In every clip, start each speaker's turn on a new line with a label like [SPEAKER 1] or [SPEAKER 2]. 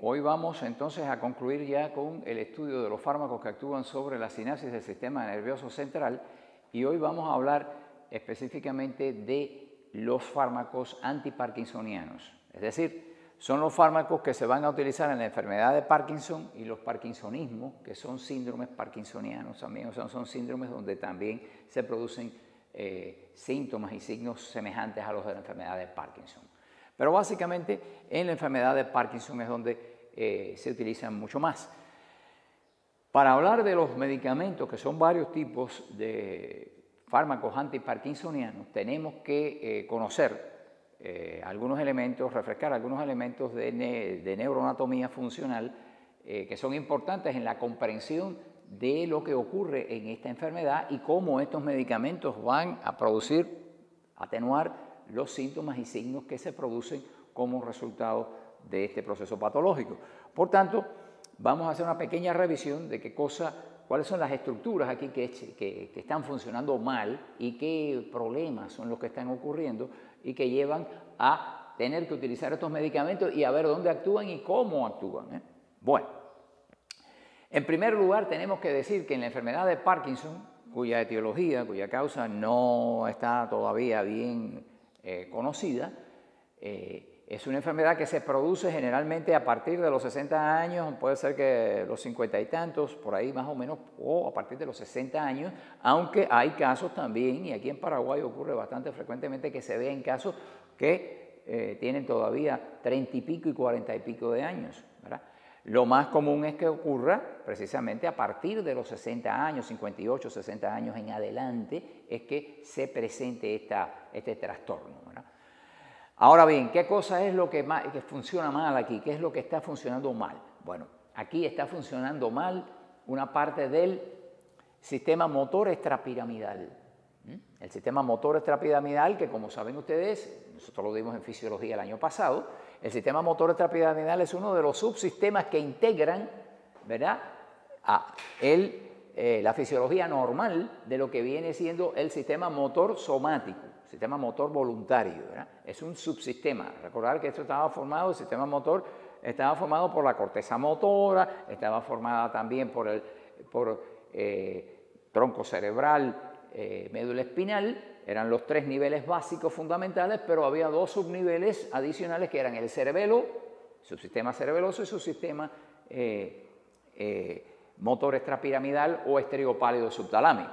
[SPEAKER 1] Hoy vamos entonces a concluir ya con el estudio de los fármacos que actúan sobre la sinapsis del sistema nervioso central y hoy vamos a hablar específicamente de los fármacos antiparkinsonianos. Es decir, son los fármacos que se van a utilizar en la enfermedad de Parkinson y los parkinsonismos, que son síndromes parkinsonianos también, o sea, son síndromes donde también se producen síntomas y signos semejantes a los de la enfermedad de Parkinson. Pero básicamente en la enfermedad de Parkinson es donde se utilizan mucho más. Para hablar de los medicamentos, que son varios tipos de fármacos antiparkinsonianos, tenemos que conocer algunos elementos, refrescar algunos elementos de neuroanatomía funcional que son importantes en la comprensión de lo que ocurre en esta enfermedad y cómo estos medicamentos van a atenuar los síntomas y signos que se producen como resultado de este proceso patológico. Por tanto, vamos a hacer una pequeña revisión de cuáles son las estructuras aquí que están funcionando mal y qué problemas son los que están ocurriendo y que llevan a tener que utilizar estos medicamentos y a ver dónde actúan y cómo actúan. Bueno, en primer lugar tenemos que decir que en la enfermedad de Parkinson, cuya etiología, cuya causa no está todavía bien conocida, es una enfermedad que se produce generalmente a partir de los 60 años, puede ser que los 50 y tantos, por ahí más o menos, o a partir de los 60 años, aunque hay casos también, y aquí en Paraguay ocurre bastante frecuentemente, que se ven casos que tienen todavía 30 y pico y 40 y pico de años, ¿verdad? Lo más común es que ocurra precisamente a partir de los 60 años, 58, 60 años en adelante, es que se presente este trastorno, ¿verdad? Ahora bien, ¿qué cosa es lo que funciona mal aquí? ¿Qué es lo que está funcionando mal? Bueno, aquí está funcionando mal una parte del sistema motor extrapiramidal. El sistema motor extrapiramidal, que como saben ustedes, nosotros lo vimos en fisiología el año pasado, el sistema motor extrapiramidal es uno de los subsistemas que integran, ¿verdad?, la fisiología normal de lo que viene siendo el sistema motor somático, sistema motor voluntario, ¿verdad? Es un subsistema. Recordar que esto estaba formado, el sistema motor estaba formado por la corteza motora, estaba formada también por tronco cerebral, médula espinal, eran los tres niveles básicos fundamentales, pero había dos subniveles adicionales que eran el cerebelo, subsistema cerebeloso y subsistema motor extrapiramidal o estereopálido subtalámico.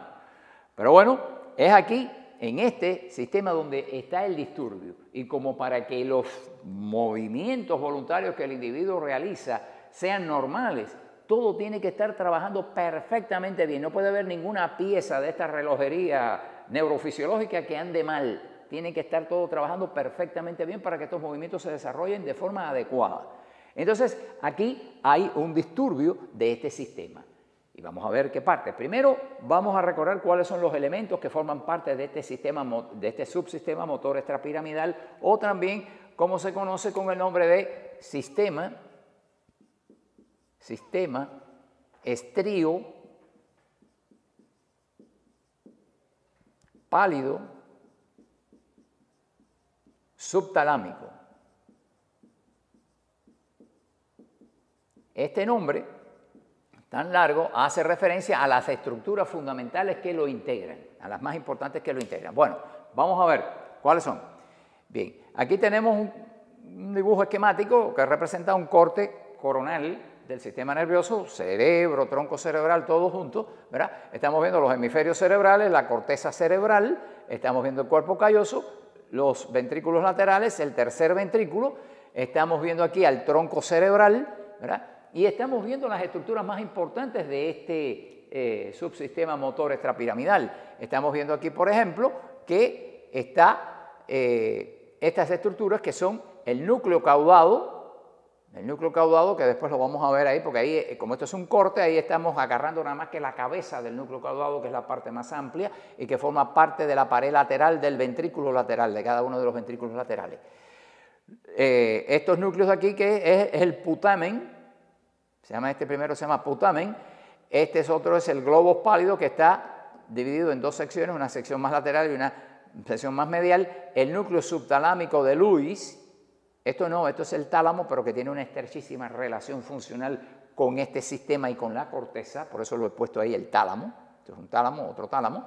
[SPEAKER 1] Pero bueno, es aquí, en este sistema donde está el disturbio y como para que los movimientos voluntarios que el individuo realiza sean normales, todo tiene que estar trabajando perfectamente bien. No puede haber ninguna pieza de esta relojería neurofisiológica que ande mal. Tiene que estar todo trabajando perfectamente bien para que estos movimientos se desarrollen de forma adecuada. Entonces, aquí hay un disturbio de este sistema. Y vamos a ver qué parte. Primero, vamos a recordar cuáles son los elementos que forman parte de este subsistema motor extrapiramidal, o también como se conoce con el nombre de sistema estrio pálido subtalámico. Este nombre tan largo hace referencia a las estructuras fundamentales que lo integran, a las más importantes que lo integran. Bueno, vamos a ver cuáles son. Bien, aquí tenemos un dibujo esquemático que representa un corte coronal del sistema nervioso, cerebro, tronco cerebral, todo junto, ¿verdad? Estamos viendo los hemisferios cerebrales, la corteza cerebral, estamos viendo el cuerpo calloso, los ventrículos laterales, el tercer ventrículo, estamos viendo aquí al tronco cerebral, ¿verdad? Y estamos viendo las estructuras más importantes de este subsistema motor extrapiramidal. Estamos viendo aquí, por ejemplo, que estas estructuras que son el núcleo caudado, que después lo vamos a ver ahí, porque ahí, como esto es un corte, ahí estamos agarrando nada más que la cabeza del núcleo caudado, que es la parte más amplia y que forma parte de la pared lateral del ventrículo lateral, de cada uno de los ventrículos laterales. Estos núcleos de aquí, que es el putamen, este primero se llama putamen, este otro es el globo pálido, que está dividido en dos secciones, una sección más lateral y una sección más medial. El núcleo subtalámico de Lewis, Esto no, esto es el tálamo, pero que tiene una estrechísima relación funcional con este sistema y con la corteza, por eso lo he puesto ahí el tálamo. Esto es un tálamo, otro tálamo.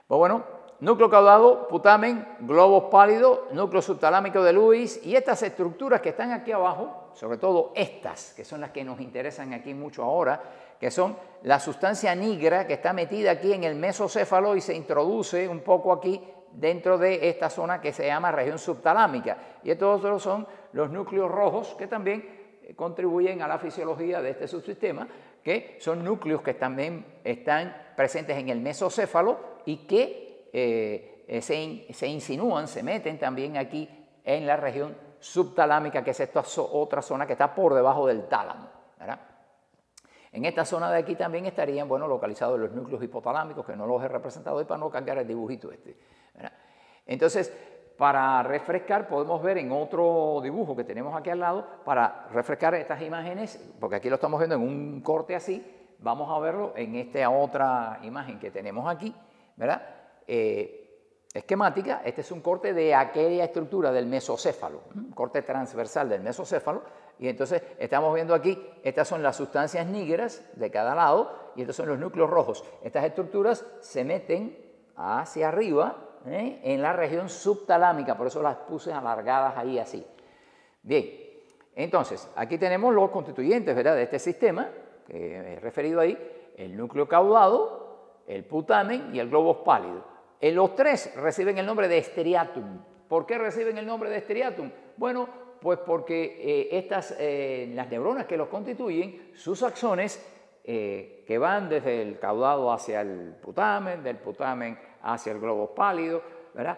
[SPEAKER 1] Pues bueno, núcleo caudado, putamen, globos pálidos, núcleo subtalámico de Lewis y estas estructuras que están aquí abajo, sobre todo estas, que son las que nos interesan aquí mucho ahora, que son la sustancia nigra que está metida aquí en el mesocéfalo y se introduce un poco aquí dentro de esta zona que se llama región subtalámica. Y estos otros son los núcleos rojos que también contribuyen a la fisiología de este subsistema, que son núcleos que también están presentes en el mesocéfalo y que se insinúan, se meten también aquí en la región subtalámica, que es esta otra zona que está por debajo del tálamo, ¿verdad? En esta zona de aquí también estarían, bueno, localizados los núcleos hipotalámicos, que no los he representado hoy para no cambiar el dibujito este, ¿verdad? Entonces, para refrescar, podemos ver en otro dibujo que tenemos aquí al lado, para refrescar estas imágenes, porque aquí lo estamos viendo en un corte así, vamos a verlo en esta otra imagen que tenemos aquí, ¿verdad? Esquemática. Este es un corte de aquella estructura del mesocéfalo, un corte transversal del mesocéfalo, y entonces estamos viendo aquí, estas son las sustancias negras de cada lado, y estos son los núcleos rojos. Estas estructuras se meten hacia arriba, en la región subtalámica, por eso las puse alargadas ahí así. Bien, entonces, aquí tenemos los constituyentes, ¿verdad?, de este sistema, que he referido ahí, el núcleo caudado, el putamen y el globus pálido. Los tres reciben el nombre de striatum. ¿Por qué reciben el nombre de striatum? Bueno, pues porque las neuronas que los constituyen, sus axones, que van desde el caudado hacia el putamen, del putamen hacia el globus pálido, ¿verdad?,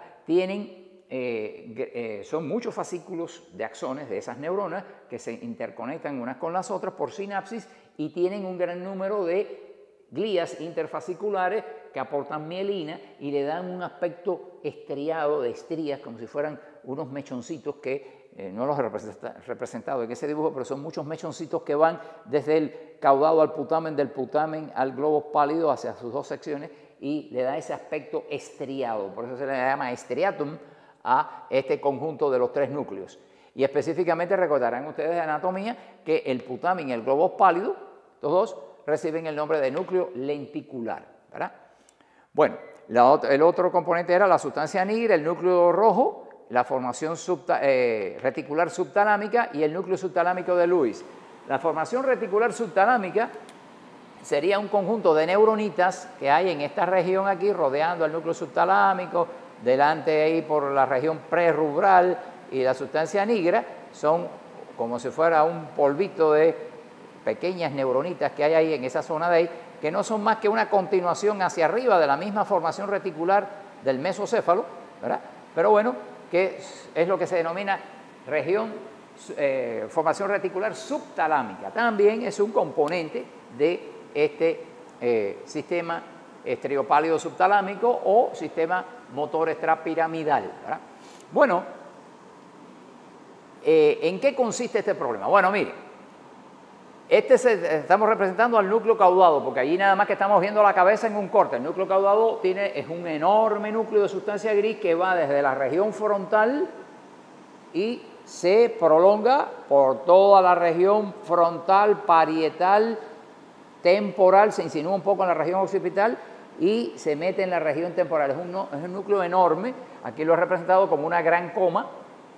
[SPEAKER 1] son muchos fascículos de axones de esas neuronas que se interconectan unas con las otras por sinapsis y tienen un gran número de glías interfasciculares que aportan mielina y le dan un aspecto estriado de estrías, como si fueran unos mechoncitos que no los he representado en ese dibujo, pero son muchos mechoncitos que van desde el caudado al putamen, del putamen al globus pálido hacia sus dos secciones y le da ese aspecto estriado. Por eso se le llama striatum a este conjunto de los tres núcleos. Y específicamente recordarán ustedes de anatomía que el putamen y el globus pálido, estos dos, reciben el nombre de núcleo lenticular, ¿verdad? Bueno, el otro componente era la sustancia negra, el núcleo rojo, la formación reticular subtalámica y el núcleo subtalámico de Lewis. La formación reticular subtalámica sería un conjunto de neuronitas que hay en esta región aquí, rodeando el núcleo subtalámico, delante ahí por la región prerubral, y la sustancia negra son como si fuera un polvito de pequeñas neuronitas que hay ahí en esa zona de ahí, que no son más que una continuación hacia arriba de la misma formación reticular del mesocéfalo, ¿verdad? Pero bueno, que es lo que se denomina formación reticular subtalámica. También es un componente de este sistema estriopálido subtalámico o sistema motor extrapiramidal, ¿verdad? Bueno, ¿en qué consiste este problema? Bueno, mire, estamos representando al núcleo caudado, porque allí nada más que estamos viendo la cabeza en un corte. El núcleo caudado es un enorme núcleo de sustancia gris que va desde la región frontal y se prolonga por toda la región frontal, parietal, temporal, se insinúa un poco en la región occipital y se mete en la región temporal. Es un núcleo enorme, aquí lo he representado como una gran coma,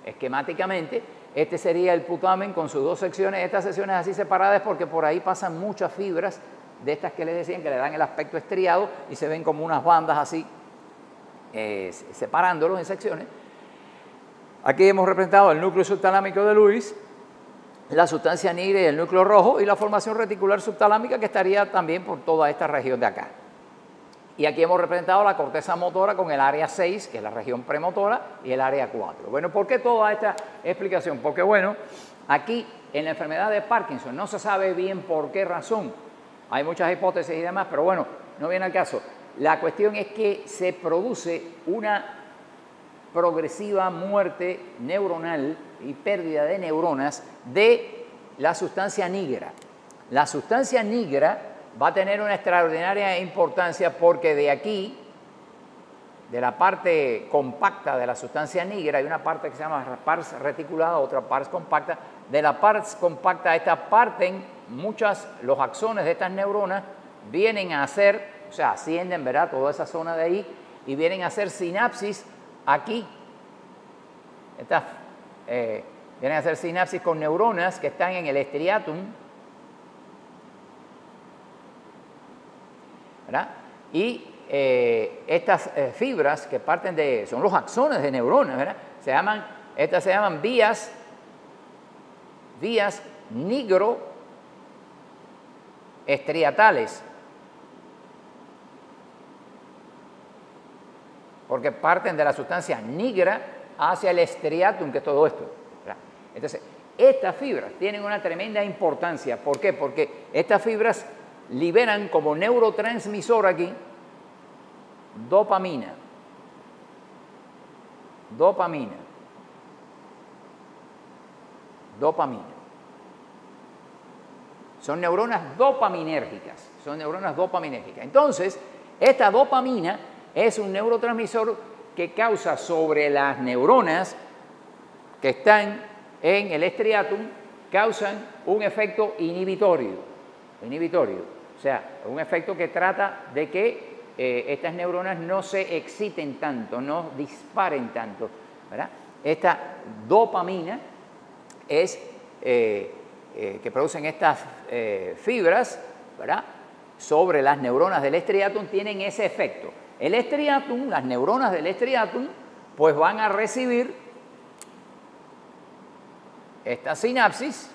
[SPEAKER 1] esquemáticamente. Este sería el putamen con sus dos secciones. Estas secciones así separadas porque por ahí pasan muchas fibras de estas que les decían que le dan el aspecto estriado y se ven como unas bandas así, separándolos en secciones. Aquí hemos representado el núcleo subtalámico de Lewis, la sustancia negra y el núcleo rojo y la formación reticular subtalámica que estaría también por toda esta región de acá. Y aquí hemos representado la corteza motora con el área 6, que es la región premotora, y el área 4. Bueno, ¿por qué toda esta explicación? Porque, bueno, aquí en la enfermedad de Parkinson no se sabe bien por qué razón. Hay muchas hipótesis y demás, pero bueno, no viene al caso. La cuestión es que se produce una progresiva muerte neuronal y pérdida de neuronas de la sustancia negra. La sustancia negra va a tener una extraordinaria importancia porque de aquí la parte compacta de la sustancia negra. Hay una parte que se llama pars reticulada, otra pars compacta. De la pars compacta, esta parten los axones de estas neuronas, vienen a hacer, o sea, ascienden, ¿verdad?, toda esa zona de ahí, y vienen a hacer sinapsis aquí. Vienen a hacer sinapsis con neuronas que están en el striatum, ¿verdad? Y estas fibras que parten son los axones de neuronas, ¿verdad? Estas se llaman vías nigroestriatales, porque parten de la sustancia nigra hacia el striatum, que es todo esto, ¿verdad? Entonces, estas fibras tienen una tremenda importancia. ¿Por qué? Porque estas fibras liberan como neurotransmisor aquí dopamina. Son neuronas dopaminérgicas. Entonces, esta dopamina es un neurotransmisor que causa sobre las neuronas que están en el striatum, causan un efecto inhibitorio. O sea, un efecto que trata de que estas neuronas no se exciten tanto, no disparen tanto, ¿verdad? Esta dopamina es que producen estas fibras, ¿verdad?, sobre las neuronas del striatum, tienen ese efecto. Las neuronas del striatum, pues van a recibir esta sinapsis,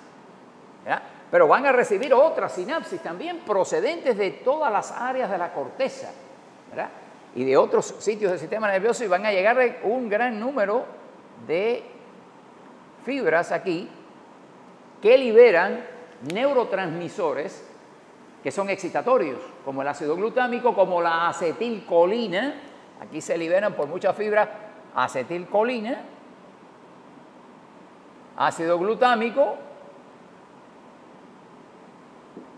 [SPEAKER 1] ¿verdad?, pero van a recibir otras sinapsis también procedentes de todas las áreas de la corteza, ¿verdad?, y de otros sitios del sistema nervioso, y van a llegar a un gran número de fibras aquí que liberan neurotransmisores que son excitatorios, como el ácido glutámico, como la acetilcolina. Aquí se liberan por muchas fibras acetilcolina, ácido glutámico,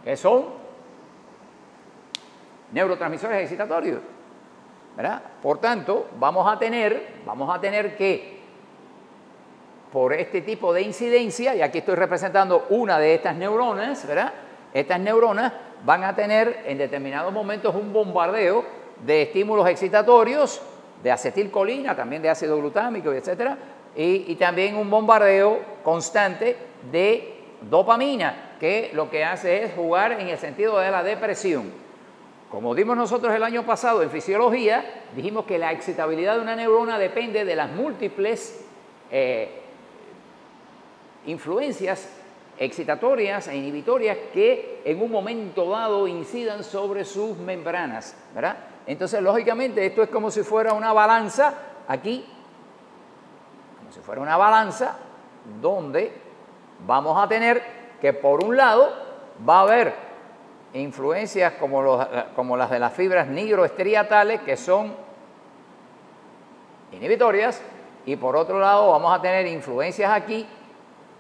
[SPEAKER 1] que son neurotransmisores excitatorios, ¿verdad? Por tanto, vamos a tener que, por este tipo de incidencia, y aquí estoy representando una de estas neuronas, ¿verdad?, estas neuronas van a tener en determinados momentos un bombardeo de estímulos excitatorios, de acetilcolina, también de ácido glutámico, etcétera, y también un bombardeo constante de dopamina, que lo que hace es jugar en el sentido de la depresión. Como dimos nosotros el año pasado en fisiología, dijimos que la excitabilidad de una neurona depende de las múltiples influencias excitatorias e inhibitorias que en un momento dado incidan sobre sus membranas, ¿verdad? Entonces, lógicamente, esto es como si fuera una balanza aquí, como si fuera una balanza donde vamos a tener que, por un lado, va a haber influencias como las de las fibras nigroestriatales, que son inhibitorias, y por otro lado vamos a tener influencias aquí,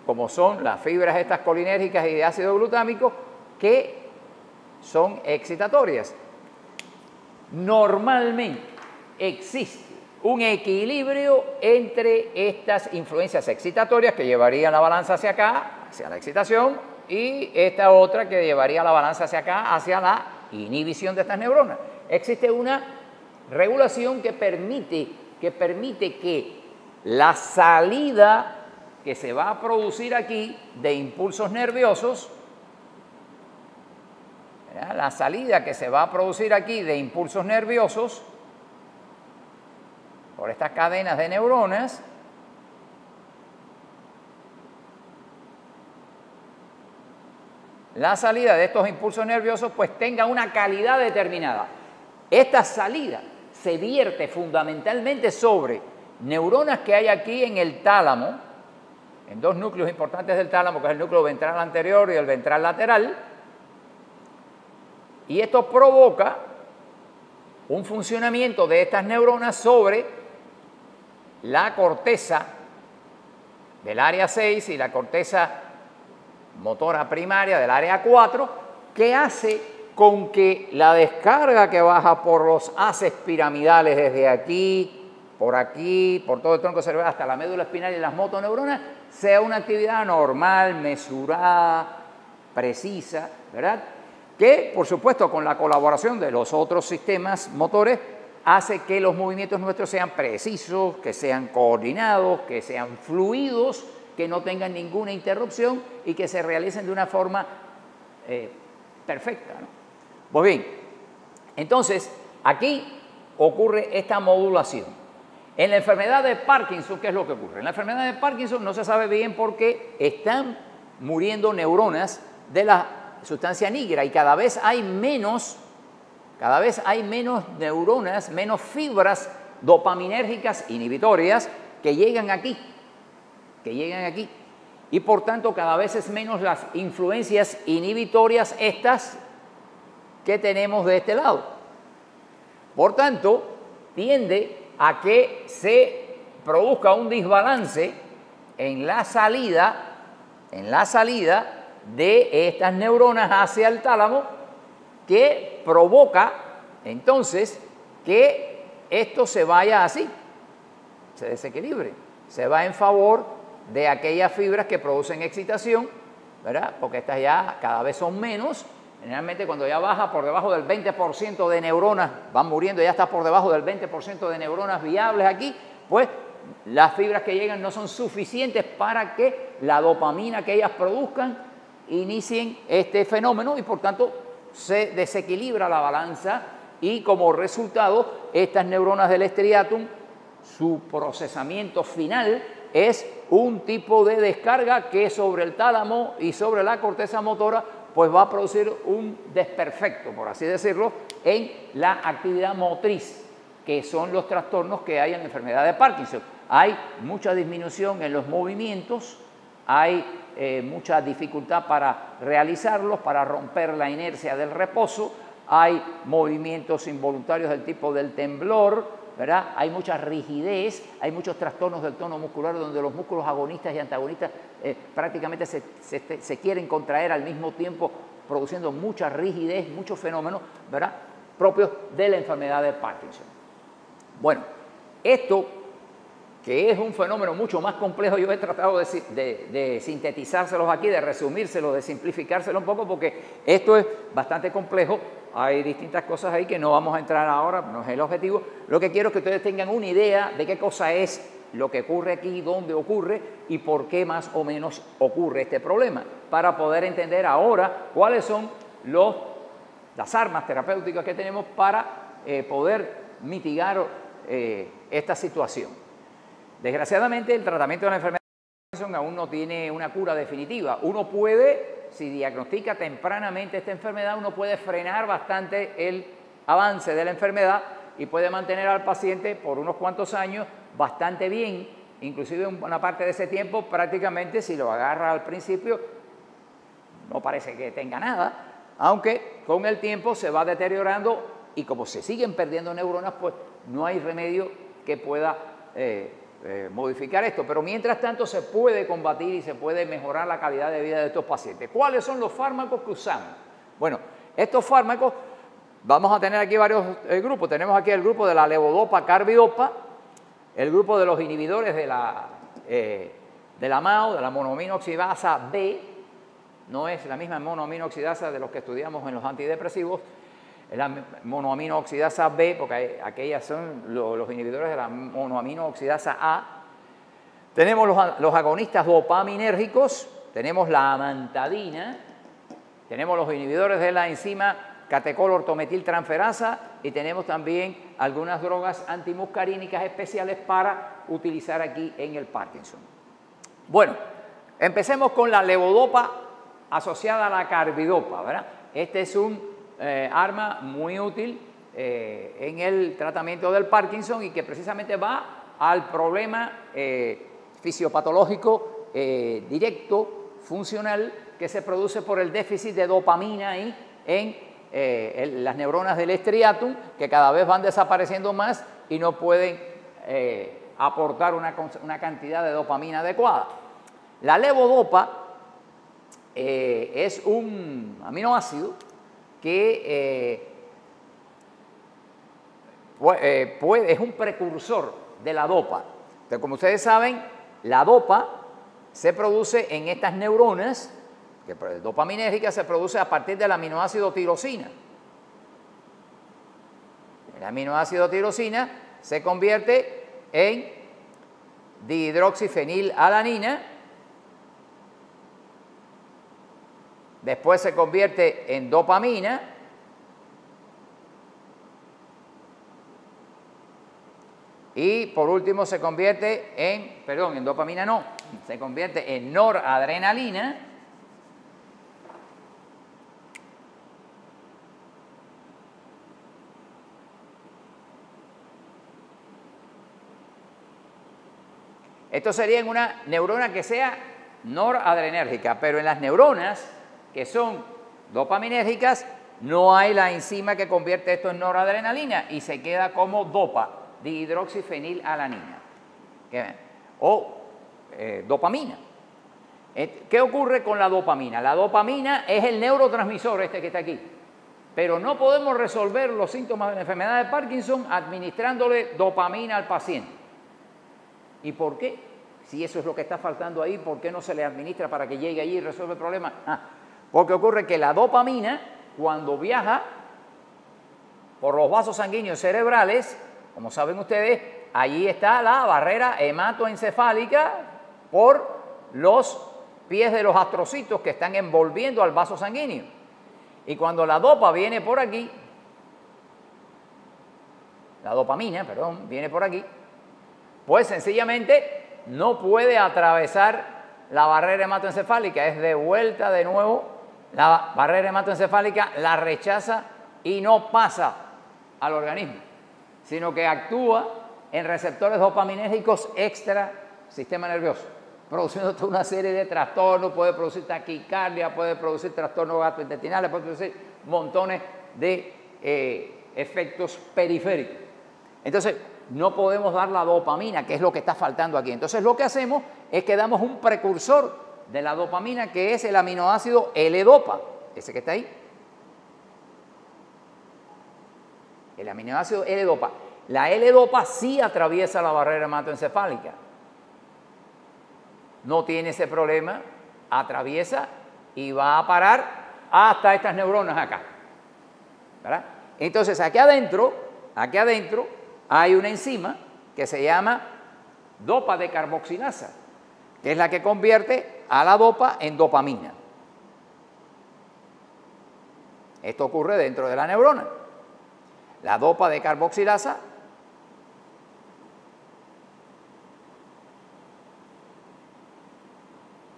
[SPEAKER 1] como son las fibras estas colinérgicas y de ácido glutámico, que son excitatorias. Normalmente existe un equilibrio entre estas influencias excitatorias que llevarían la balanza hacia acá, hacia la excitación, y esta otra que llevaría la balanza hacia acá, hacia la inhibición de estas neuronas. Existe una regulación que permite que la salida que se va a producir aquí de impulsos nerviosos, ¿verdad?, la salida que se va a producir aquí de impulsos nerviosos por estas cadenas de neuronas, la salida de estos impulsos nerviosos pues tenga una calidad determinada. Esta salida se vierte fundamentalmente sobre neuronas que hay aquí en el tálamo, en dos núcleos importantes del tálamo, que es el núcleo ventral anterior y el ventral lateral, y esto provoca un funcionamiento de estas neuronas sobre la corteza del área 6 y la corteza motora primaria del área 4, que hace con que la descarga que baja por los haces piramidales desde aquí, por todo el tronco cerebral hasta la médula espinal y las motoneuronas, sea una actividad normal, mesurada, precisa, ¿verdad? Que, por supuesto, con la colaboración de los otros sistemas motores, hace que los movimientos nuestros sean precisos, que sean coordinados, que sean fluidos, que no tengan ninguna interrupción y que se realicen de una forma perfecta, ¿no? Pues bien, entonces, aquí ocurre esta modulación. En la enfermedad de Parkinson, ¿qué es lo que ocurre? En la enfermedad de Parkinson no se sabe bien por qué están muriendo neuronas de la sustancia negra y cada vez hay menos neuronas, menos fibras dopaminérgicas inhibitorias que llegan aquí. Y por tanto cada vez es menos las influencias inhibitorias estas que tenemos de este lado. Por tanto, tiende a que se produzca un desbalance en la salida de estas neuronas hacia el tálamo que provoca entonces que esto se vaya así, se desequilibre, se va en favor de aquellas fibras que producen excitación, ¿verdad? Porque estas ya cada vez son menos. Generalmente cuando ya baja por debajo del 20% de neuronas, van muriendo, ya está por debajo del 20% de neuronas viables aquí, pues las fibras que llegan no son suficientes para que la dopamina que ellas produzcan inicien este fenómeno y por tanto se desequilibra la balanza y como resultado estas neuronas del striatum, su procesamiento final es un tipo de descarga que sobre el tálamo y sobre la corteza motora pues va a producir un desperfecto, por así decirlo, en la actividad motriz, que son los trastornos que hay en la enfermedad de Parkinson. Hay mucha disminución en los movimientos, hay mucha dificultad para realizarlos, para romper la inercia del reposo, hay movimientos involuntarios del tipo del temblor, ¿verdad? Hay mucha rigidez, hay muchos trastornos del tono muscular donde los músculos agonistas y antagonistas prácticamente se quieren contraer al mismo tiempo, produciendo mucha rigidez, muchos fenómenos, ¿verdad?, propios de la enfermedad de Parkinson. Bueno, esto, que es un fenómeno mucho más complejo, yo he tratado de sintetizárselos aquí, de resumírselos, de simplificárselo un poco, porque esto es bastante complejo. Hay distintas cosas ahí que no vamos a entrar ahora, no es el objetivo. Lo que quiero es que ustedes tengan una idea de qué cosa es lo que ocurre aquí, dónde ocurre y por qué más o menos ocurre este problema, para poder entender ahora cuáles son las armas terapéuticas que tenemos para poder mitigar esta situación. Desgraciadamente, el tratamiento de la enfermedad de Parkinson aún no tiene una cura definitiva. Uno puede, si diagnostica tempranamente esta enfermedad, uno puede frenar bastante el avance de la enfermedad y puede mantener al paciente por unos cuantos años bastante bien, inclusive una parte de ese tiempo prácticamente, si lo agarra al principio, no parece que tenga nada, aunque con el tiempo se va deteriorando y como se siguen perdiendo neuronas, pues no hay remedio que pueda modificar esto, pero mientras tanto se puede combatir y se puede mejorar la calidad de vida de estos pacientes. ¿Cuáles son los fármacos que usamos? Bueno, estos fármacos, vamos a tener aquí varios grupos. Tenemos aquí el grupo de la levodopa-carbidopa, el grupo de los inhibidores de la MAO, de la monoamino oxidasa B, no es la misma monoamino oxidasa de los que estudiamos en los antidepresivos, es la monoamino oxidasa B, porque aquellas son los inhibidores de la monoamino oxidasa A. Tenemos los agonistas dopaminérgicos, tenemos la amantadina, tenemos los inhibidores de la enzima catecol-ortometiltransferasa y tenemos también algunas drogas antimuscarínicas especiales para utilizar aquí en el Parkinson. Bueno, empecemos con la levodopa asociada a la carbidopa, ¿verdad? Este es un arma muy útil en el tratamiento del Parkinson y que precisamente va al problema fisiopatológico directo, funcional, que se produce por el déficit de dopamina ahí en las neuronas del striatum, que cada vez van desapareciendo más y no pueden aportar una cantidad de dopamina adecuada. La levodopa es un aminoácido que es un precursor de la dopa. Entonces, como ustedes saben, la dopa se produce en estas neuronas, que dopaminérgica se produce a partir del aminoácido tirosina. El aminoácido tirosina se convierte en dihidroxifenilalanina, después se convierte en dopamina, y por último se convierte en dopamina no, se convierte en noradrenalina. Esto sería en una neurona que sea noradrenérgica, pero en las neuronas que son dopaminérgicas no hay la enzima que convierte esto en noradrenalina y se queda como dopa, dihidroxifenilalanina o dopamina. ¿Qué ocurre con la dopamina? La dopamina es el neurotransmisor que está aquí, pero no podemos resolver los síntomas de la enfermedad de Parkinson administrándole dopamina al paciente. ¿Y por qué? Si eso es lo que está faltando ahí, ¿por qué no se le administra para que llegue allí y resuelva el problema? Porque ocurre que la dopamina, cuando viaja por los vasos sanguíneos cerebrales, como saben ustedes, allí está la barrera hematoencefálica por los pies de los astrocitos que están envolviendo al vaso sanguíneo. Y cuando la dopa viene por aquí, la dopamina, perdón, viene por aquí, pues sencillamente no puede atravesar la barrera hematoencefálica, es de vuelta de nuevo, la barrera hematoencefálica la rechaza y no pasa al organismo, sino que actúa en receptores dopaminérgicos extra sistema nervioso, produciendo toda una serie de trastornos, puede producir taquicardia, puede producir trastornos gastrointestinales, puede producir montones de efectos periféricos. Entonces, no podemos dar la dopamina, que es lo que está faltando aquí. Entonces, lo que hacemos es que damos un precursor de la dopamina, que es el aminoácido L-dopa, ese que está ahí. El aminoácido L-dopa. La L-dopa sí atraviesa la barrera hematoencefálica. No tiene ese problema, atraviesa y va a parar hasta estas neuronas acá, ¿verdad? Entonces, aquí adentro hay una enzima que se llama dopa de carboxilasa, que es la que convierte a la dopa en dopamina. Esto ocurre dentro de la neurona. La dopa de carboxilasa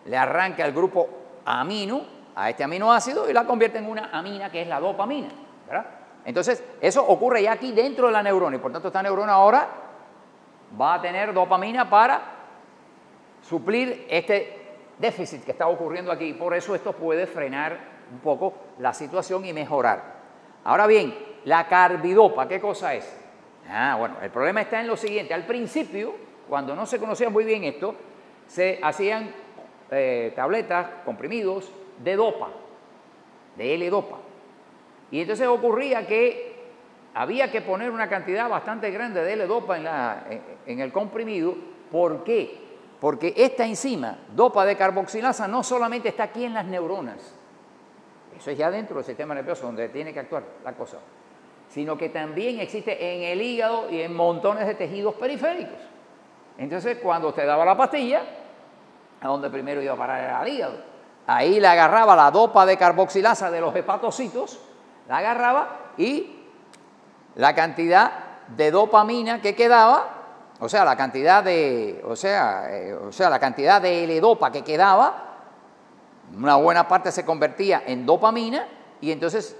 [SPEAKER 1] le arranca el grupo amino a este aminoácido y la convierte en una amina, que es la dopamina, ¿verdad? Entonces, eso ocurre ya aquí dentro de la neurona y por tanto esta neurona ahora va a tener dopamina para suplir este déficit que está ocurriendo aquí. Por eso esto puede frenar un poco la situación y mejorar. Ahora bien, la carbidopa, ¿qué cosa es? Bueno, el problema está en lo siguiente. Al principio, cuando no se conocía muy bien esto, se hacían tabletas, comprimidos de dopa, de L-dopa. Y entonces ocurría que había que poner una cantidad bastante grande de L-dopa en el comprimido. ¿Por qué? Porque esta enzima, dopa de carboxilasa, no solamente está aquí en las neuronas, eso es ya dentro del sistema nervioso donde tiene que actuar la cosa, sino que también existe en el hígado y en montones de tejidos periféricos. Entonces, cuando usted daba la pastilla, a donde primero iba a parar era al hígado. Ahí le agarraba la dopa de carboxilasa de los hepatocitos, la agarraba y la cantidad de dopamina que quedaba, o sea, la cantidad de L-dopa que quedaba, una buena parte se convertía en dopamina y entonces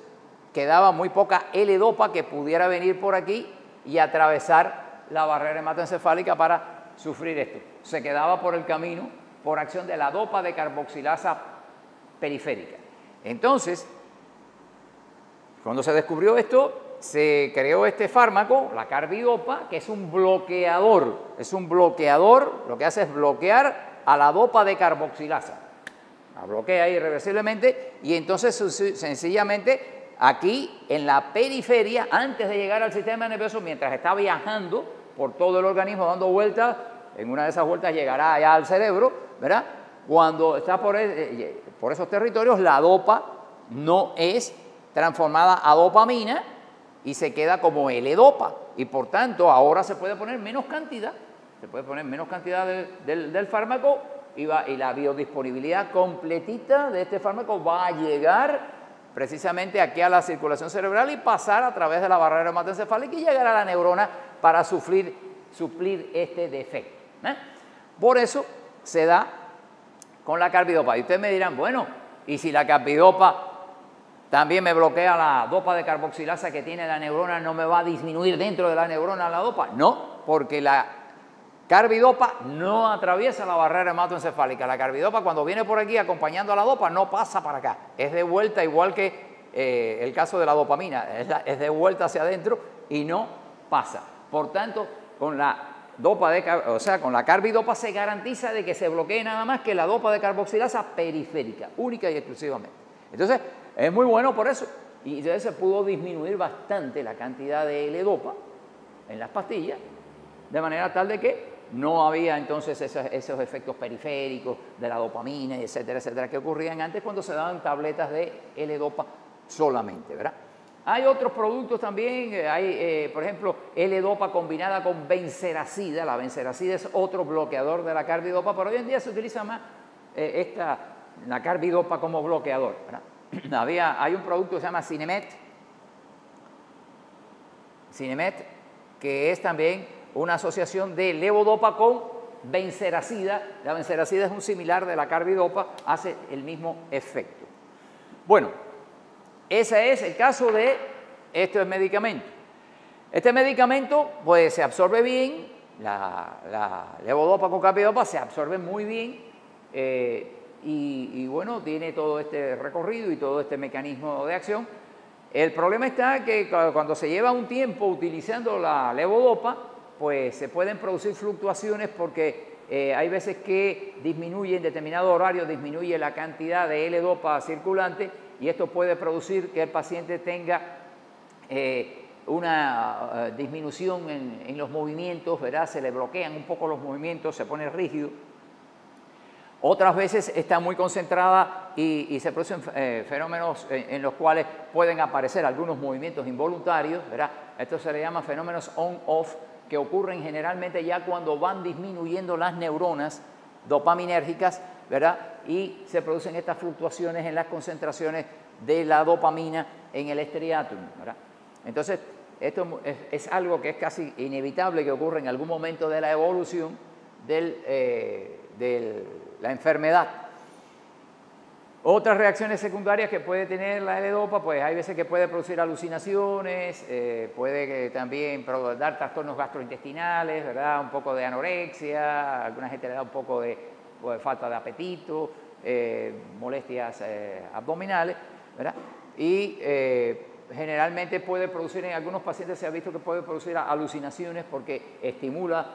[SPEAKER 1] quedaba muy poca L-dopa que pudiera venir por aquí y atravesar la barrera hematoencefálica para sufrir esto. Se quedaba por el camino por acción de la dopa de carboxilasa periférica. Entonces, cuando se descubrió esto, se creó este fármaco, la carbidopa, que es un bloqueador. Es un bloqueador, lo que hace es bloquear a la dopa de carboxilasa. La bloquea irreversiblemente y entonces sencillamente aquí en la periferia, antes de llegar al sistema nervioso, mientras está viajando por todo el organismo dando vueltas, en una de esas vueltas llegará allá al cerebro, ¿verdad? Cuando está por esos territorios, la dopa no es transformada a dopamina y se queda como L-dopa. Y por tanto, ahora se puede poner menos cantidad, del fármaco y la biodisponibilidad completita de este fármaco va a llegar precisamente aquí a la circulación cerebral y pasar a través de la barrera hematoencefálica y llegar a la neurona para suplir este defecto. Por eso se da con la carbidopa. Y ustedes me dirán, bueno, ¿y si la carbidopa también me bloquea la dopa de carboxilasa que tiene la neurona, no me va a disminuir dentro de la neurona la dopa? No, porque la carbidopa no atraviesa la barrera hematoencefálica. La carbidopa cuando viene por aquí acompañando a la dopa no pasa para acá. Es de vuelta igual que el caso de la dopamina. Es de vuelta hacia adentro y no pasa. Por tanto, con la con la carbidopa se garantiza de que se bloquee nada más que la dopa de carboxilasa periférica, única y exclusivamente. Entonces, es muy bueno por eso. Y entonces se pudo disminuir bastante la cantidad de L-dopa en las pastillas, de manera tal de que no había entonces esos efectos periféricos de la dopamina, etcétera, etcétera, que ocurrían antes cuando se daban tabletas de L-dopa solamente, ¿verdad? Hay otros productos también, hay por ejemplo L-dopa combinada con benseracida. La benseracida es otro bloqueador de la carbidopa, pero hoy en día se utiliza más la carbidopa como bloqueador, ¿verdad? Hay un producto que se llama Cinemet, que es también una asociación de levodopa con benseracida. La benseracida es un similar de la carbidopa, hace el mismo efecto. Bueno, ese es el caso de este medicamento. Este medicamento pues se absorbe bien, la levodopa con carbidopa se absorbe muy bien y bueno, tiene todo este recorrido y todo este mecanismo de acción. El problema está que cuando se lleva un tiempo utilizando la levodopa, pues se pueden producir fluctuaciones porque hay veces que disminuye en determinado horario, disminuye la cantidad de L-dopa circulante y esto puede producir que el paciente tenga una disminución en los movimientos, ¿verdad? Se le bloquean un poco los movimientos, se pone rígido. Otras veces está muy concentrada y se producen fenómenos en los cuales pueden aparecer algunos movimientos involuntarios, ¿verdad? Esto se le llama fenómenos on-off, que ocurren generalmente ya cuando van disminuyendo las neuronas dopaminérgicas, ¿verdad? Y se producen estas fluctuaciones en las concentraciones de la dopamina en el striatum, ¿verdad? Entonces, esto es algo que es casi inevitable que ocurra en algún momento de la evolución de la enfermedad. Otras reacciones secundarias que puede tener la L-dopa, pues hay veces que puede producir alucinaciones, puede también dar trastornos gastrointestinales, ¿verdad? Un poco de anorexia, a alguna gente le da un poco de falta de apetito, molestias abdominales, ¿verdad? Y generalmente puede producir, en algunos pacientes se ha visto que puede producir alucinaciones porque estimula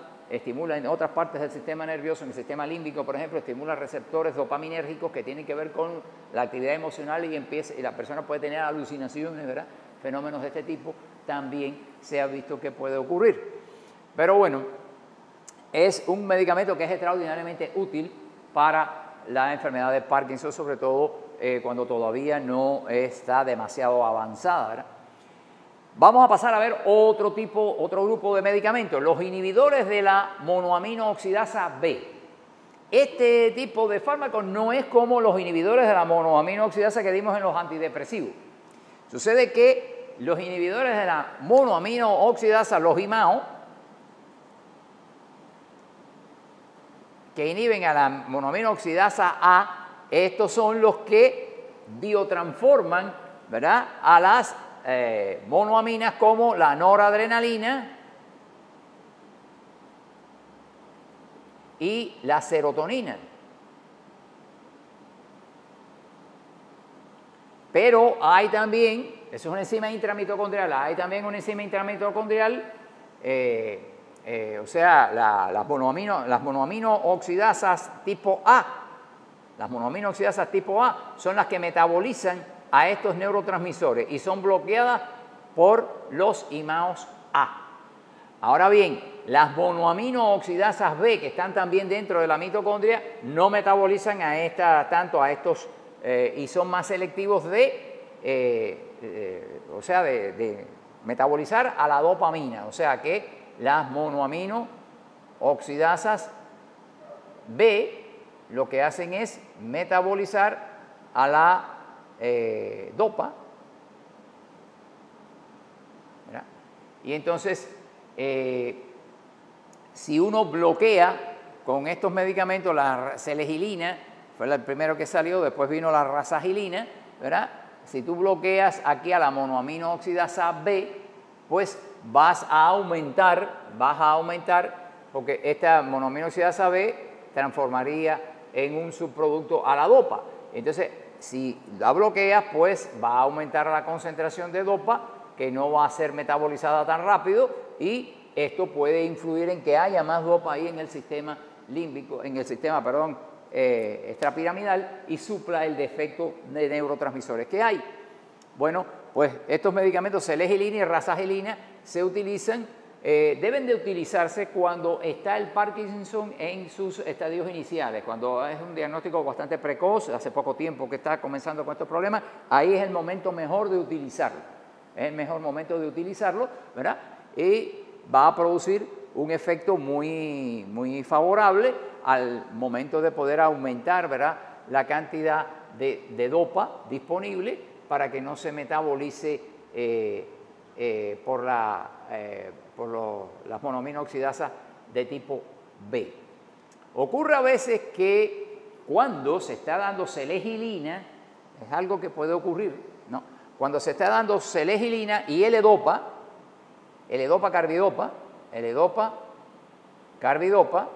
[SPEAKER 1] en otras partes del sistema nervioso, en el sistema límbico, por ejemplo, estimula receptores dopaminérgicos que tienen que ver con la actividad emocional y la persona puede tener alucinaciones, ¿verdad? Fenómenos de este tipo también se ha visto que puede ocurrir. Pero bueno, es un medicamento que es extraordinariamente útil para la enfermedad de Parkinson, sobre todo cuando todavía no está demasiado avanzada, ¿verdad? Vamos a pasar a ver otro grupo de medicamentos, los inhibidores de la monoamino oxidasa B. Este tipo de fármacos no es como los inhibidores de la monoamino oxidasa que dimos en los antidepresivos. Sucede que los inhibidores de la monoamino oxidasa, los IMAO, que inhiben a la monoamino oxidasa A, estos son los que biotransforman, ¿verdad?, a las monoaminas como la noradrenalina y la serotonina. Pero hay también, eso es una enzima intramitocondrial, hay también una enzima intramitocondrial, o sea, las monoamino oxidasas tipo A. Las monoamino oxidasas tipo A son las que metabolizan a estos neurotransmisores y son bloqueadas por los imaos A. Ahora bien, las monoaminooxidasas B, que están también dentro de la mitocondria, no metabolizan tanto a estos y son más selectivos de metabolizar a la dopamina. O sea que las monoaminooxidasas B lo que hacen es metabolizar a la dopa. ¿Verdad? Y entonces, si uno bloquea con estos medicamentos la selegilina, fue el primero que salió, después vino la rasagilina, ¿verdad? Si tú bloqueas aquí a la monoaminooxidasa B, pues vas a aumentar, porque esta monoaminooxidasa B transformaría en un subproducto a la dopa. Entonces, si la bloqueas, pues va a aumentar la concentración de dopa, que no va a ser metabolizada tan rápido, y esto puede influir en que haya más dopa ahí en el sistema límbico, extrapiramidal, y supla el defecto de neurotransmisores que hay. Bueno, pues estos medicamentos, selegilina y rasagilina, se utilizan, deben de utilizarse cuando está el Parkinson en sus estadios iniciales, cuando es un diagnóstico bastante precoz, hace poco tiempo que está comenzando con estos problemas, ahí es el momento mejor de utilizarlo. Es el mejor momento de utilizarlo, ¿verdad? Y va a producir un efecto muy, muy favorable al momento de poder aumentar, ¿verdad?, la cantidad de dopa disponible para que no se metabolice por las monoaminooxidasas de tipo B. Ocurre a veces que cuando se está dando selegilina, es algo que puede ocurrir, ¿no? Cuando se está dando selegilina y L-dopa, carbidopa,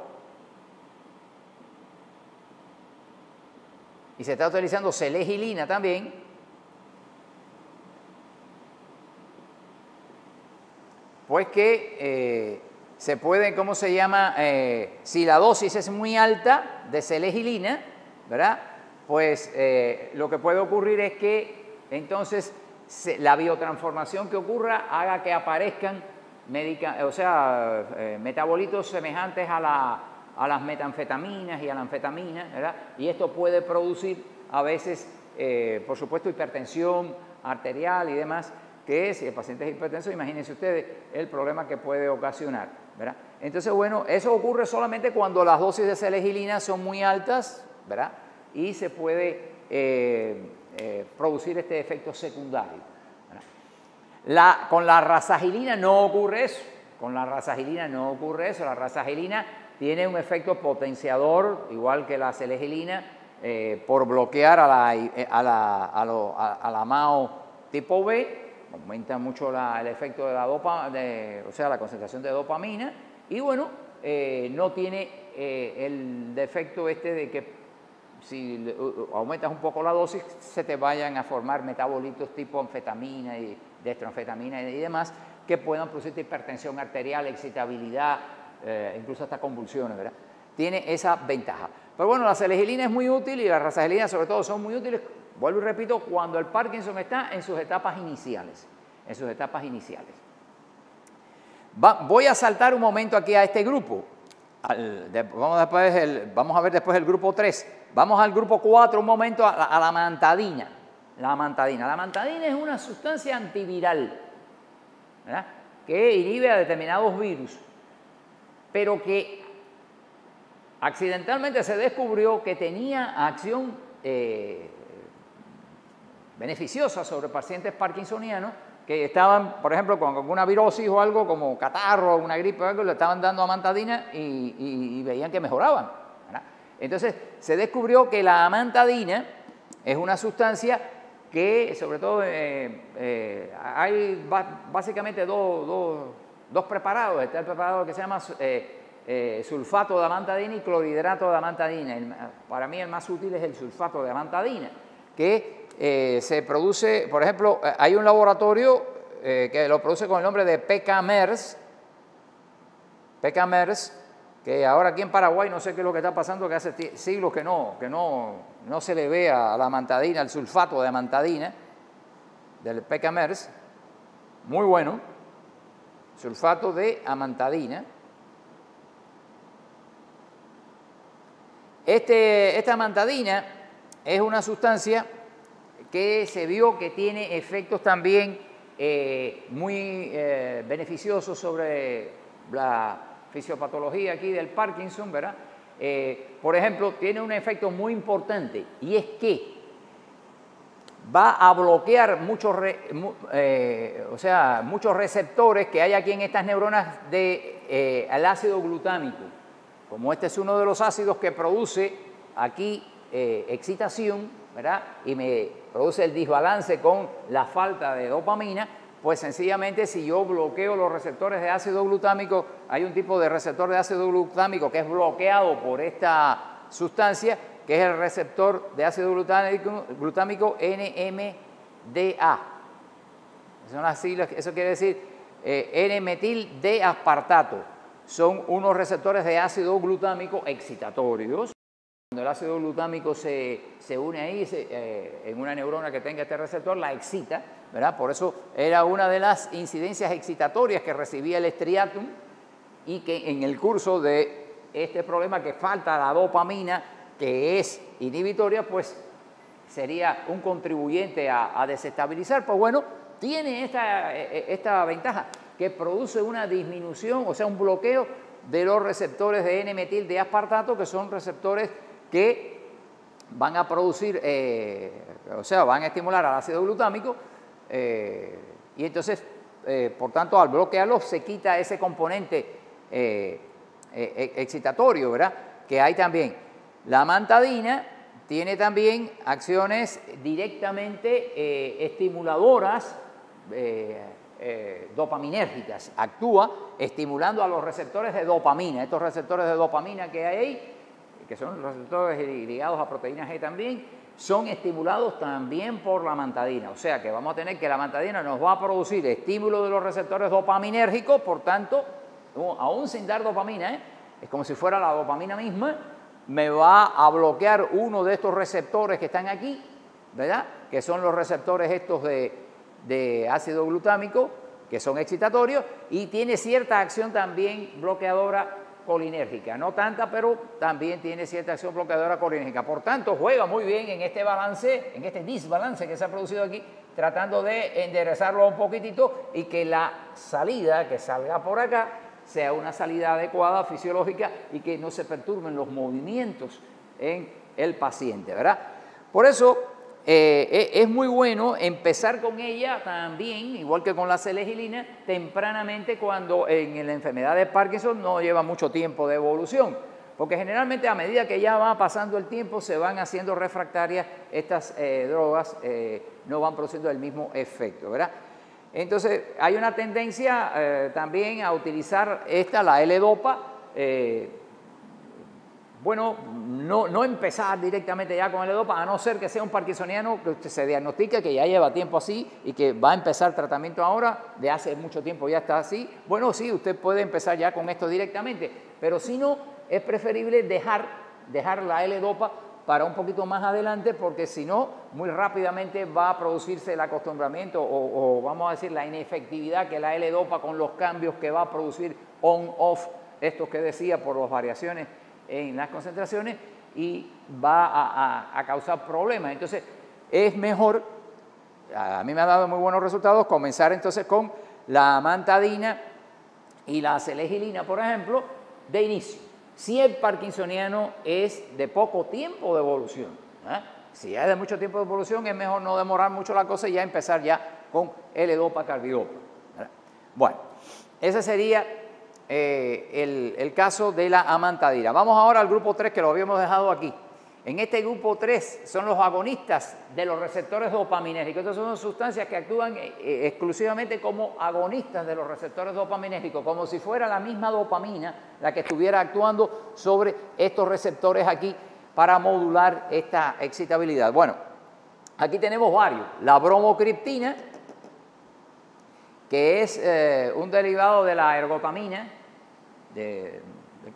[SPEAKER 1] y se está utilizando selegilina también, pues que se puede, ¿cómo se llama? Si la dosis es muy alta de selegilina, ¿verdad? Pues lo que puede ocurrir es que entonces la biotransformación que ocurra haga que aparezcan metabolitos semejantes a las metanfetaminas y a la anfetamina, ¿verdad? Y esto puede producir a veces, por supuesto, hipertensión arterial y demás, que si el paciente es hipertenso, imagínense ustedes el problema que puede ocasionar, ¿verdad? Entonces, bueno, eso ocurre solamente cuando las dosis de selegilina son muy altas, ¿verdad? Y se puede producir este efecto secundario, ¿verdad? Con la rasagilina no ocurre eso. La rasagilina tiene un efecto potenciador, igual que la selegilina, por bloquear a la MAO tipo B, aumenta mucho el efecto de la la concentración de dopamina, y bueno, no tiene el defecto de que si aumentas un poco la dosis, se te vayan a formar metabolitos tipo anfetamina y dextroanfetamina y demás, que puedan producir hipertensión arterial, excitabilidad, incluso hasta convulsiones, ¿verdad? Tiene esa ventaja. Pero bueno, la selegilina es muy útil y la rasagilina sobre todo son muy útiles, vuelvo y repito, cuando el Parkinson está en sus etapas iniciales. Voy a saltar un momento aquí a este grupo. Vamos a ver después el grupo 3. Vamos al grupo 4 un momento, a la amantadina. La amantadina es una sustancia antiviral, ¿verdad?, que inhibe a determinados virus, pero que accidentalmente se descubrió que tenía acción beneficiosa sobre pacientes parkinsonianos que estaban, por ejemplo, con alguna virosis o algo, como catarro, una gripe o algo, le estaban dando amantadina y veían que mejoraban, ¿verdad? Entonces, se descubrió que la amantadina es una sustancia que, sobre todo, hay básicamente dos preparados. Está el preparado que se llama sulfato de amantadina y clorhidrato de amantadina. Para mí el más útil es el sulfato de amantadina, que se produce, por ejemplo, hay un laboratorio que lo produce con el nombre de PKMERS, que ahora aquí en Paraguay no sé qué es lo que está pasando, que hace siglos que no se le ve a la amantadina, el sulfato de amantadina, del PKMERS, muy bueno, sulfato de amantadina. Esta amantadina es una sustancia que se vio que tiene efectos también muy beneficiosos sobre la fisiopatología aquí del Parkinson, ¿verdad? Por ejemplo, tiene un efecto muy importante y es que va a bloquear muchos receptores que hay aquí en estas neuronas del ácido glutámico. Como este es uno de los ácidos que produce aquí excitación, ¿verdad? Y me produce el desbalance con la falta de dopamina, pues sencillamente si yo bloqueo los receptores de ácido glutámico, hay un tipo de receptor de ácido glutámico que es bloqueado por esta sustancia, que es el receptor de ácido glutámico NMDA. Son las siglas, eso quiere decir N-metil D-aspartato. Son unos receptores de ácido glutámico excitatorios. Cuando el ácido glutámico se une ahí en una neurona que tenga este receptor, la excita, ¿verdad? Por eso era una de las incidencias excitatorias que recibía el striatum y que en el curso de este problema que falta la dopamina, que es inhibitoria, pues sería un contribuyente a desestabilizar. Pues bueno, tiene esta ventaja, que produce una disminución, o sea, un bloqueo de los receptores de N-metil de aspartato, que son receptores que van a producir, o sea, van a estimular al ácido glutámico, y entonces, por tanto, al bloquearlo se quita ese componente excitatorio, ¿verdad?, que hay también. La amantadina tiene también acciones directamente estimuladoras, dopaminérgicas. Actúa estimulando a los receptores de dopamina. Estos receptores de dopamina que hay ahí, que son receptores ligados a proteína G también, son estimulados también por la amantadina. O sea que vamos a tener que la amantadina nos va a producir estímulo de los receptores dopaminérgicos, por tanto, aún sin dar dopamina, es como si fuera la dopamina misma, me va a bloquear uno de estos receptores que están aquí, ¿verdad?, que son los receptores estos de ácido glutámico, que son excitatorios, y tiene cierta acción también bloqueadora colinérgica. No tanta, pero también tiene cierta acción bloqueadora colinérgica. Por tanto, juega muy bien en este balance, en este desbalance que se ha producido aquí, tratando de enderezarlo un poquitito y que la salida que salga por acá sea una salida adecuada, fisiológica, y que no se perturben los movimientos en el paciente, ¿verdad? Por eso es muy bueno empezar con ella también, igual que con la selegilina, tempranamente cuando en la enfermedad de Parkinson no lleva mucho tiempo de evolución, porque generalmente a medida que ya va pasando el tiempo se van haciendo refractarias estas drogas, no van produciendo el mismo efecto, ¿verdad? Entonces hay una tendencia también a utilizar la L-Dopa, bueno, no empezar directamente ya con L-Dopa, a no ser que sea un parkinsoniano que usted se diagnostica, que ya lleva tiempo así y que va a empezar tratamiento ahora, de hace mucho tiempo ya está así. Bueno, sí, usted puede empezar ya con esto directamente, pero si no, es preferible dejar la L-Dopa para un poquito más adelante, porque si no, muy rápidamente va a producirse el acostumbramiento o vamos a decir la inefectividad que la L-Dopa, con los cambios que va a producir on-off, estos que decía, por las variaciones en las concentraciones, y va a causar problemas. Entonces es mejor, a mí me ha dado muy buenos resultados, comenzar entonces con la amantadina y la selegilina, por ejemplo, de inicio. Si el parkinsoniano es de poco tiempo de evolución, si es de mucho tiempo de evolución, es mejor no demorar mucho la cosa y ya empezar ya con L-Dopa, carbidopa. Bueno, ese sería el caso de la amantadina. Vamos ahora al grupo 3, que lo habíamos dejado aquí. En este grupo 3 son los agonistas de los receptores dopaminérgicos. Estas son sustancias que actúan exclusivamente como agonistas de los receptores dopaminérgicos, como si fuera la misma dopamina la que estuviera actuando sobre estos receptores aquí para modular esta excitabilidad. Bueno, aquí tenemos varios. La bromocriptina, que es un derivado de la ergotamina, del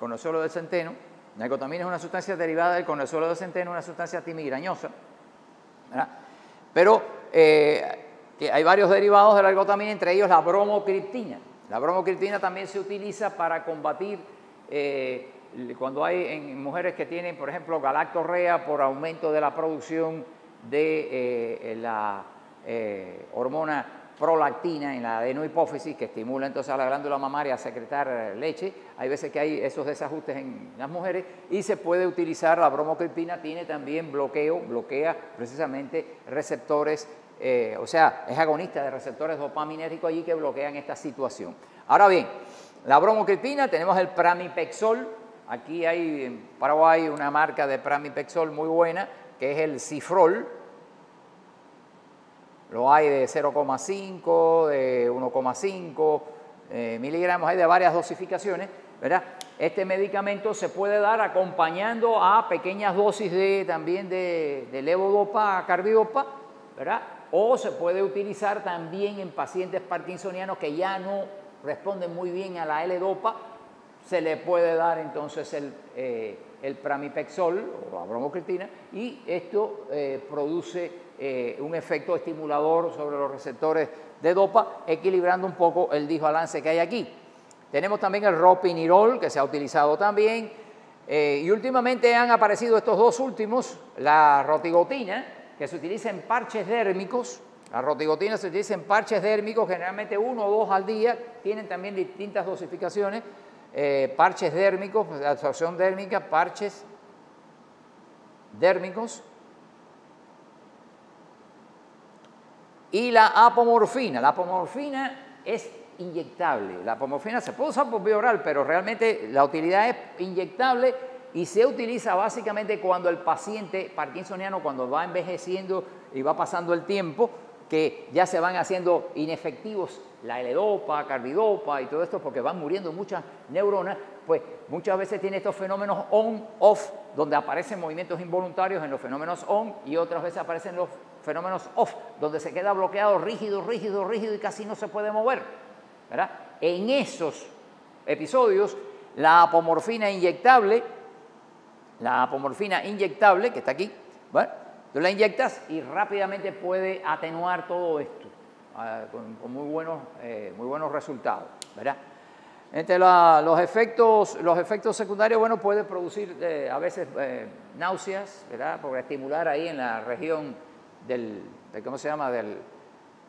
[SPEAKER 1] conozuelo del centeno. La ergotamina es una sustancia derivada del conozuelo de centeno, una sustancia antimigrañosa, ¿verdad? Pero que hay varios derivados de la ergotamina, entre ellos la bromocriptina. La bromocriptina también se utiliza para combatir cuando hay en mujeres que tienen, por ejemplo, galactorrea por aumento de la producción de la hormona prolactina en la adenohipófisis, que estimula entonces a la glándula mamaria a secretar leche. Hay veces que hay esos desajustes en las mujeres y se puede utilizar la bromocriptina, tiene también bloquea precisamente receptores, o sea, es agonista de receptores dopaminérgicos allí que bloquean esta situación. Ahora bien, la bromocriptina, tenemos el pramipexol. Aquí hay en Paraguay una marca de pramipexol muy buena, que es el Cifrol. Lo hay de 0,5, de 1,5 miligramos, hay de varias dosificaciones, ¿verdad? Este medicamento se puede dar acompañando a pequeñas dosis también de levodopa, carbidopa, ¿verdad? O se puede utilizar también en pacientes parkinsonianos que ya no responden muy bien a la L-dopa, se le puede dar entonces el pramipexol o la bromocriptina y esto produce un efecto estimulador sobre los receptores de dopa, equilibrando un poco el desbalance que hay aquí. Tenemos también el ropinirol, que se ha utilizado también, y últimamente han aparecido estos dos últimos, la rotigotina, que se utiliza en parches dérmicos. La rotigotina se utiliza en parches dérmicos, generalmente 1 o 2 al día, tienen también distintas dosificaciones, parches dérmicos, absorción dérmica, parches dérmicos. Y la apomorfina es inyectable. La apomorfina se puede usar por vía oral, pero realmente la utilidad es inyectable y se utiliza básicamente cuando el paciente parkinsoniano, cuando va envejeciendo y va pasando el tiempo, que ya se van haciendo inefectivos la L-dopa, carbidopa y todo esto, porque van muriendo muchas neuronas, pues muchas veces tiene estos fenómenos on-off, donde aparecen movimientos involuntarios en los fenómenos on y otras veces aparecen los fenómenos off, donde se queda bloqueado rígido y casi no se puede mover, ¿verdad? En esos episodios, la apomorfina inyectable, que está aquí, ¿vale? Tú la inyectas y rápidamente puede atenuar todo esto, con muy buenos resultados, ¿verdad? Entre los efectos secundarios, bueno, puede producir a veces náuseas, ¿verdad? Por estimular ahí en la región ¿cómo se llama?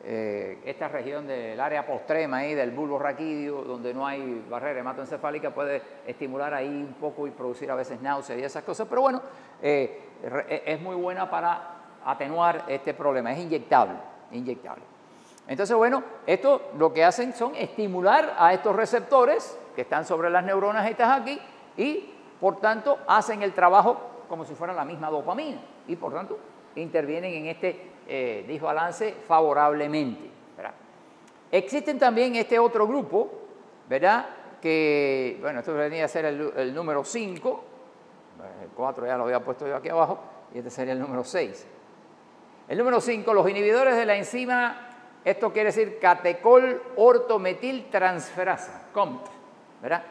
[SPEAKER 1] Esta región del área postrema ahí, del bulbo raquídeo, donde no hay barrera hematoencefálica, puede estimular ahí un poco y producir a veces náuseas y esas cosas, pero bueno, es muy buena para atenuar este problema, es inyectable. Entonces, bueno, esto lo que hacen son estimular a estos receptores que están sobre las neuronas estas aquí y, por tanto, hacen el trabajo como si fuera la misma dopamina y, por tanto, intervienen en este desbalance favorablemente, ¿verdad? Existen también este otro grupo, ¿verdad? Que, bueno, esto venía a ser el número 5, el 4 ya lo había puesto yo aquí abajo, y este sería el número 6. El número 5, los inhibidores de la enzima, esto quiere decir catecol ortometiltransferasa, COMT, ¿verdad?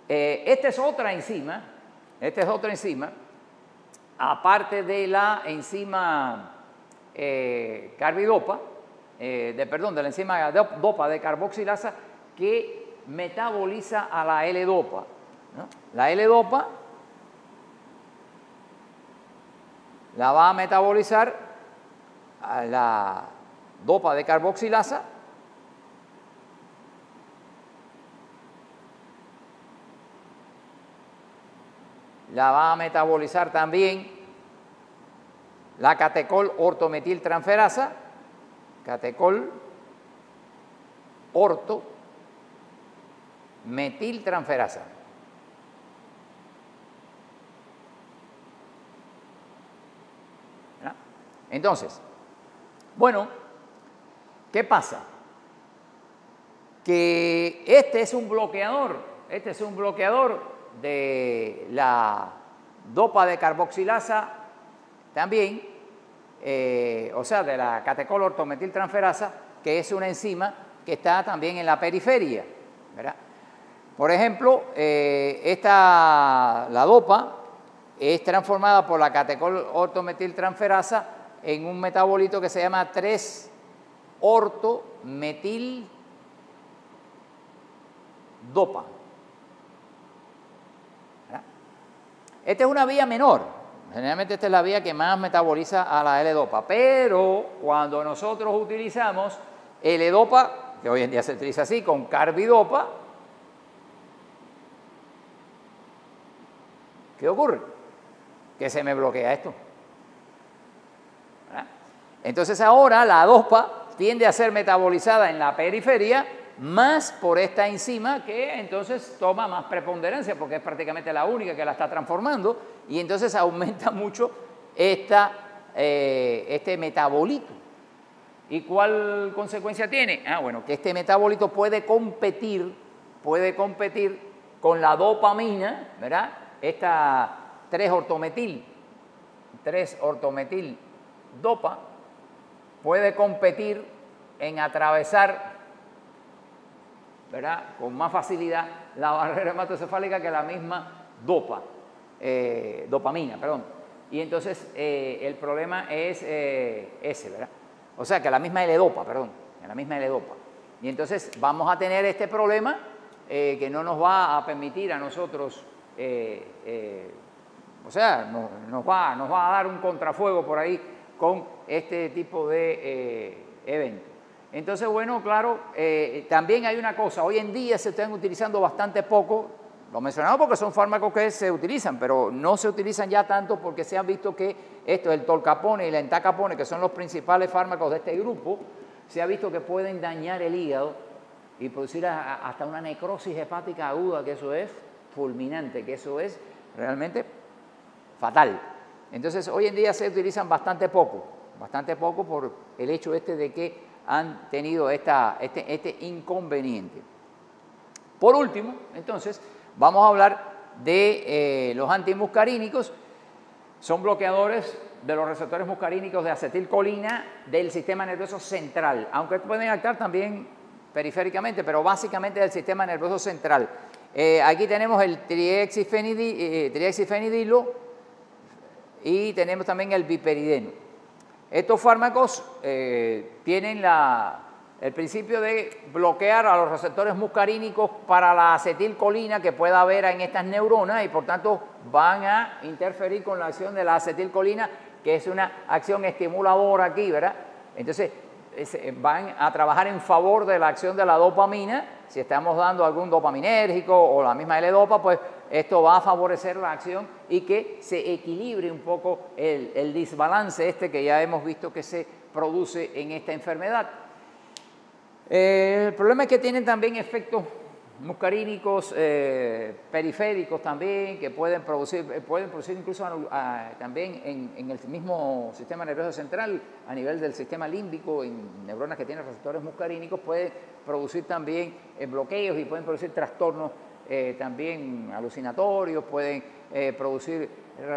[SPEAKER 1] Esta es otra enzima, aparte de la enzima carbidopa, de la enzima dopa de carboxilasa, que metaboliza a la L-dopa, ¿no? La L-dopa la va a metabolizar a la dopa de carboxilasa, la va a metabolizar también la catecol ortometiltransferasa, catecol ortometiltransferasa. ¿No? Entonces, bueno, ¿qué pasa? Que este es un bloqueador de la dopa de carboxilasa también, o sea, de la catecol ortometiltransferasa, que es una enzima que está también en la periferia, ¿verdad? Por ejemplo, la dopa es transformada por la catecol ortometiltransferasa en un metabolito que se llama 3 ortometildopa. Esta es una vía menor. Generalmente esta es la vía que más metaboliza a la L-dopa. Pero cuando nosotros utilizamos L-dopa, que hoy en día se utiliza así, con carbidopa, ¿qué ocurre? Que se me bloquea esto. ¿Verdad? Entonces ahora la dopa tiende a ser metabolizada en la periferia más por esta enzima que entonces toma más preponderancia porque es prácticamente la única que la está transformando y entonces aumenta mucho este metabolito. ¿Y cuál consecuencia tiene? Bueno, que este metabolito puede competir con la dopamina, ¿verdad? Esta 3-ortometil dopa puede competir en atravesar, ¿verdad?, con más facilidad la barrera hematocefálica que la misma dopamina, perdón. Y entonces el problema es ese, ¿verdad? O sea, que la misma L-dopa, perdón, la misma L-dopa. Y entonces vamos a tener este problema que no nos va a permitir a nosotros, o sea, nos va a dar un contrafuego por ahí con este tipo de eventos. Entonces, bueno, claro, también hay una cosa, hoy en día se están utilizando bastante poco, lo mencionamos porque son fármacos que se utilizan, pero no se utilizan ya tanto porque se ha visto que esto, el tolcapone y la entacapone, que son los principales fármacos de este grupo, se ha visto que pueden dañar el hígado y producir hasta una necrosis hepática aguda, que eso es fulminante, que eso es realmente fatal. Entonces, hoy en día se utilizan bastante poco por el hecho de que han tenido este inconveniente. Por último, entonces, vamos a hablar de los antimuscarínicos. Son bloqueadores de los receptores muscarínicos de acetilcolina del sistema nervioso central, aunque pueden actuar también periféricamente, pero básicamente del sistema nervioso central. Aquí tenemos el triexifenidilo y tenemos también el biperideno. Estos fármacos tienen el principio de bloquear a los receptores muscarínicos para la acetilcolina que pueda haber en estas neuronas y por tanto van a interferir con la acción de la acetilcolina, que es una acción estimuladora aquí, ¿verdad? Entonces van a trabajar en favor de la acción de la dopamina. Si estamos dando algún dopaminérgico o la misma L-dopa, pues esto va a favorecer la acción y que se equilibre un poco el desbalance que ya hemos visto que se produce en esta enfermedad. El problema es que tienen también efectos muscarínicos periféricos también, que pueden producir incluso también en el mismo sistema nervioso central, a nivel del sistema límbico, en neuronas que tienen receptores muscarínicos, pueden producir también bloqueos y pueden producir trastornos también alucinatorios, pueden producir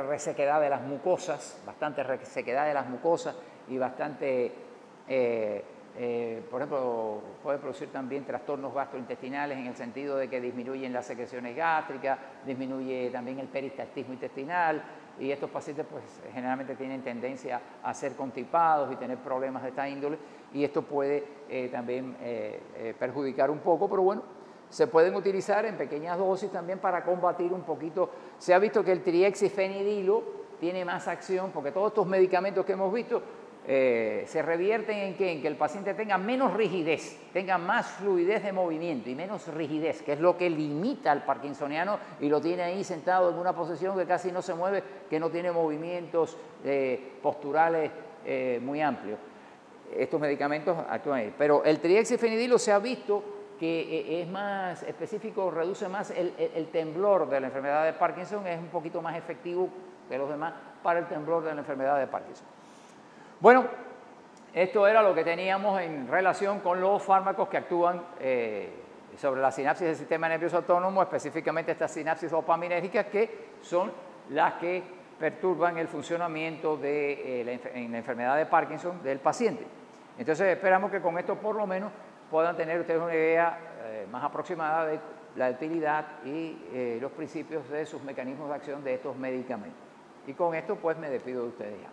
[SPEAKER 1] resequedad de las mucosas, bastante resequedad de las mucosas y bastante... por ejemplo, puede producir también trastornos gastrointestinales en el sentido de que disminuyen las secreciones gástricas, disminuye también el peristaltismo intestinal y estos pacientes pues generalmente tienen tendencia a ser constipados y tener problemas de esta índole y esto puede también perjudicar un poco, pero bueno, se pueden utilizar en pequeñas dosis también para combatir un poquito. Se ha visto que el triexifenidilo tiene más acción porque todos estos medicamentos que hemos visto se revierten en que el paciente tenga menos rigidez, tenga más fluidez de movimiento y menos rigidez, que es lo que limita al parkinsoniano y lo tiene ahí sentado en una posición que casi no se mueve, que no tiene movimientos posturales muy amplios. Estos medicamentos actúan ahí. Pero el triexifenidilo se ha visto que es más específico, reduce más el temblor de la enfermedad de Parkinson, es un poquito más efectivo que los demás para el temblor de la enfermedad de Parkinson. Bueno, esto era lo que teníamos en relación con los fármacos que actúan sobre la sinapsis del sistema nervioso autónomo, específicamente estas sinapsis dopaminérgicas que son las que perturban el funcionamiento en la enfermedad de Parkinson del paciente. Entonces esperamos que con esto por lo menos puedan tener ustedes una idea más aproximada de la utilidad y los principios de sus mecanismos de acción de estos medicamentos. Y con esto pues me despido de ustedes ya.